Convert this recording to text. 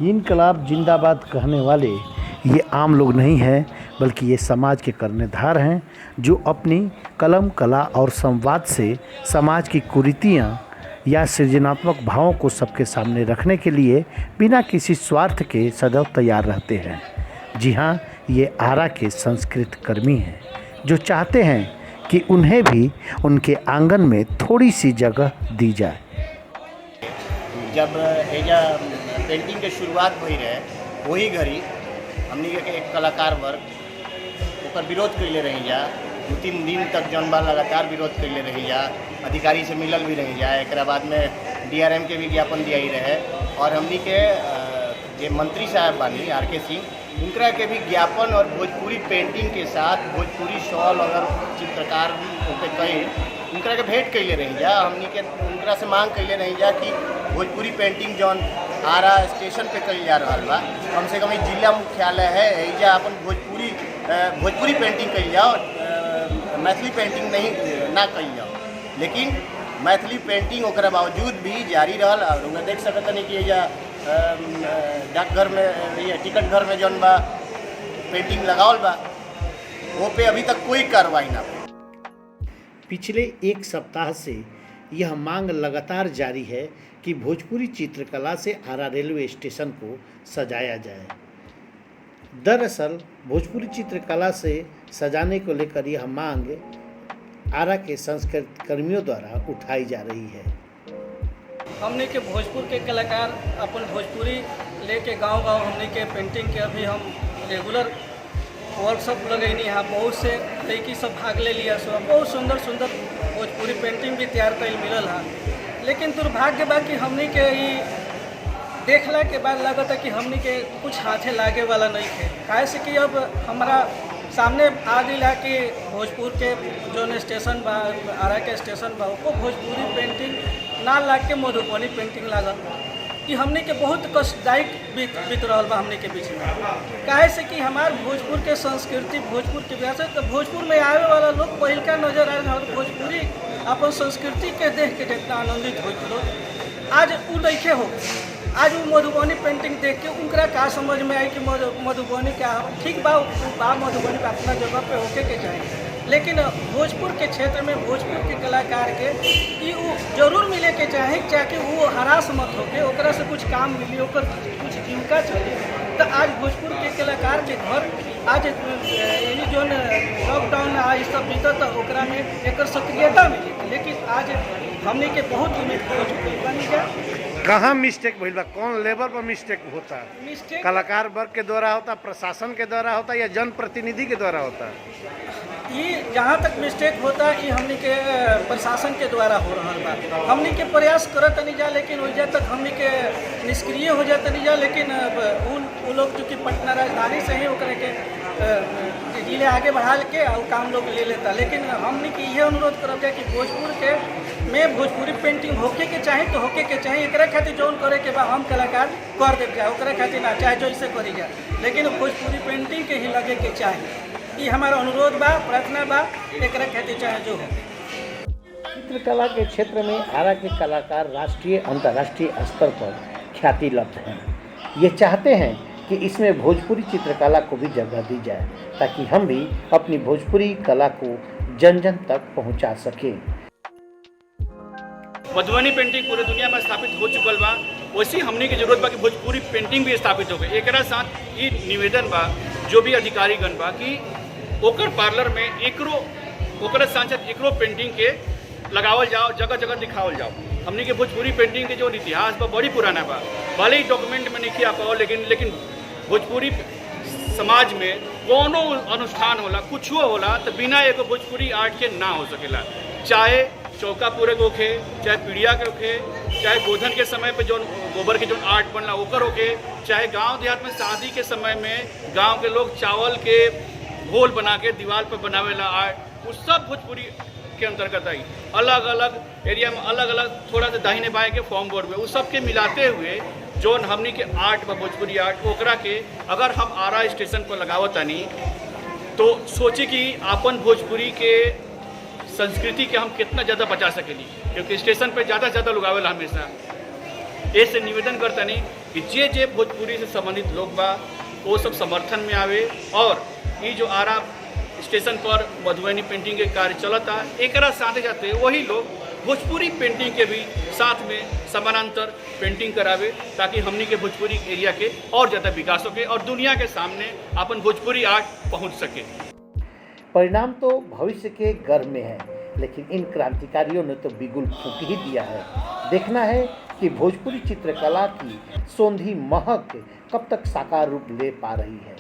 इनकलाब जिंदाबाद कहने वाले ये आम लोग नहीं हैं, बल्कि ये समाज के कर्णधार हैं जो अपनी कलम, कला और संवाद से समाज की कुरीतियाँ या सृजनात्मक भावों को सबके सामने रखने के लिए बिना किसी स्वार्थ के सदैव तैयार रहते हैं। जी हाँ, ये आरा के संस्कृत कर्मी हैं जो चाहते हैं कि उन्हें भी उनके आंगन में थोड़ी सी जगह दी जाए। जब एजा पेंटिंग के शुरुआत भई रहे वही घड़ी हमनी के एक कलाकार वर्ग ओकर विरोध कैले रही जा। 2-3 दिन तक जौन बा लगातार विरोध कैले रही जा, अधिकारी से मिलल भी रही जा। एक बाद में DRM के विज्ञापन दिया ही रहे और हमनी के जे मंत्री साहब बानी RK सिंह, उनका के भी ज्ञापन और भोजपुरी पेंटिंग के साथ भोजपुरी शॉल अगर चित्रकार पे कई उनका के भेंट कैले रही जा। हमनी के उनका से मांग कैले रही जा कि भोजपुरी पेंटिंग जौन आरा स्टेशन पे कल जा रहा बा, कम से कम जिला मुख्यालय है एजा अपन भोजपुरी पेंटिंग कल जाओ, मैथिली पेंटिंग नहीं ना कल जाओ। लेकिन मैथिली पेंटिंग ओकरा बावजूद भी जारी रहल। और उन्हें देख सकते नहीं कि एजा डाकघर में ये टिकट घर में जौन बा पेंटिंग लगावल बा, वो पे अभी तक कोई कार्रवाई ना। पिछले एक सप्ताह से यह मांग लगातार जारी है कि भोजपुरी चित्रकला से आरा रेलवे स्टेशन को सजाया जाए। दरअसल भोजपुरी चित्रकला से सजाने को लेकर यह मांग आरा के संस्कृत कर्मियों द्वारा उठाई जा रही है। हमने के भोजपुर के कलाकार अपन भोजपुरी लेके गांव-गांव हमने के पेंटिंग के अभी हम रेगुलर वर्कशॉप लगैनी है। बहुत से लड़की सब भाग ले लिया सो बहुत सुंदर सुंदर भोजपुरी पेंटिंग भी तैयार कर मिलल है। लेकिन दुर्भाग्य बा कि हमने के ही देखला के बाद लगता कि हमने के कुछ हाथे लागे वाला नहीं थे। काहे से कि अब हमारा सामने आ गया कि भोजपुर के जो स्टेशन बा, आरा के स्टेशन बा, वो भोजपुरी पेंटिंग ना लाग के मधुबनी पेंटिंग लागल कि हमने के बहुत कष्टदायक बीत रहा बा हमने के बीच में। काहे से कि हमार भोजपुर के संस्कृति, भोजपुर के विरासत, तो भोजपुर में आवे वाला लोग पहिल का नजर आ रहा है भोजपुरी अपन संस्कृति के देख के कितना आनंदित हो। आज वो देखे हो, आज वो मधुबनी पेंटिंग देख के उनका का समझ में आई कि मधुबनी क्या ठीक बा मधुबनी पे अपना जगह पे होके के जाए। लेकिन भोजपुर के क्षेत्र में भोजपुर के कलाकार के ये जरूर मिले के चाहे कि वो हरास मत होके ओकरा से कुछ काम मिली, ओकर कुछ जीविका चले। तो आज भोजपुर के कलाकार के घर आज ये जो लॉकडाउन आज सब बीतत ओकरा में एक सक्रियता मिली। लेकिन आज हमने के बहुत उम्मीद बनी गया। कहाँ मिस्टेक भइल बा? कौन लेवल पर मिस्टेक होता है? मिस्टेक कलाकार वर्ग के द्वारा होता, प्रशासन के द्वारा होता या जनप्रतिनिधि के द्वारा होता? ये जहाँ तक मिस्टेक होता है ये हमने के प्रशासन के द्वारा हो रहा बा। हमने के प्रयास करत नहीं जा, लेकिन वजह तक हमने के निष्क्रिय हो जाते नहीं जा। लेकिन उन लोग चूँकि पटना राजधानी से ही ओकरे के जिले आगे बढ़ा के और काम लोग ले लेता। लेकिन हमने के यह अनुरोध करब जाए कि भोजपुर के में भोजपुरी पेंटिंग होके के चाहे तो होके के चाहे। एक खातिर जौन करे के बा हम कलाकार कर दे जाए, ओकरा खातिर ना चाहे जो इसे करी जाए, लेकिन भोजपुरी पेंटिंग के ही लगे के चाहे। ये हमारा अनुरोध बा, प्रार्थना बा, एक खातिर चाहे जो हो। चित्रकला के क्षेत्र में आरा के कलाकार राष्ट्रीय अंतर्राष्ट्रीय स्तर पर ख्याति लब्ध हैं। ये चाहते हैं कि इसमें भोजपुरी चित्रकला को भी जगह दी जाए ताकि हम भी अपनी भोजपुरी कला को जन जन तक पहुंचा सकें। मधुबनी पेंटिंग पूरे दुनिया में स्थापित हो चुकल बा, वैसे हमने की जरूरत बा कि भोजपुरी पेंटिंग भी स्थापित हो गई। एक साथ ये निवेदन बा जो भी अधिकारीगण बा कि ओकर पार्लर में ओकर सांसद एकरो पेंटिंग के लगावल जाओ, जगह जगह दिखावल जाओ। हमने के भोजपुरी पेंटिंग के जो इतिहास बा बड़ी पुराना बा, भले ही डॉक्यूमेंट में नहीं आ पाओ, लेकिन भोजपुरी समाज में कोनो अनुष्ठान होला, कुछ होला तो बिना एगो भोजपुरी आर्ट के ना हो सकेला। चाहे चौका पूरे के होखे, चाहे पीढ़िया के होखे, चाहे गोधन के समय पे जो गोबर के जो आर्ट बनला ओकर होके, चाहे गांव देहात में शादी के समय में गांव के लोग चावल के घोल बना के दीवार पर बनावेला आर्ट, वो सब भोजपुरी के अंतर्गत आई। अलग अलग एरिया में अलग अलग थोड़ा सा दाहिने बाएं के फॉर्म बोर्ड में वो सब के मिलाते हुए जो हमनी के आर्ट व भोजपुरी आर्ट ओकरा के अगर हम आरा स्टेशन पर लगावतानी तो सोची कि अपन भोजपुरी के संस्कृति के हम कितना ज़्यादा बचा सकेली, क्योंकि स्टेशन पे ज़्यादा से ज़्यादा लोग आवेला हमेशा। ऐसे निवेदन करता नहीं कि जे भोजपुरी से संबंधित लोग बा वो सब समर्थन में आवे और ये जो आरा स्टेशन पर मधुबनी पेंटिंग के कार्य चलता एकरा साथ जाते वही लोग भोजपुरी पेंटिंग के भी साथ में समानांतर पेंटिंग करावे ताकि हमनी के भोजपुरी एरिया के और ज़्यादा विकास होके और दुनिया के सामने अपन भोजपुरी आर्ट पहुंच सके। परिणाम तो भविष्य के गर्भ में है, लेकिन इन क्रांतिकारियों ने तो बिगुल फूंक ही दिया है। देखना है कि भोजपुरी चित्रकला की सौंधी महक कब तक साकार रूप ले पा रही है।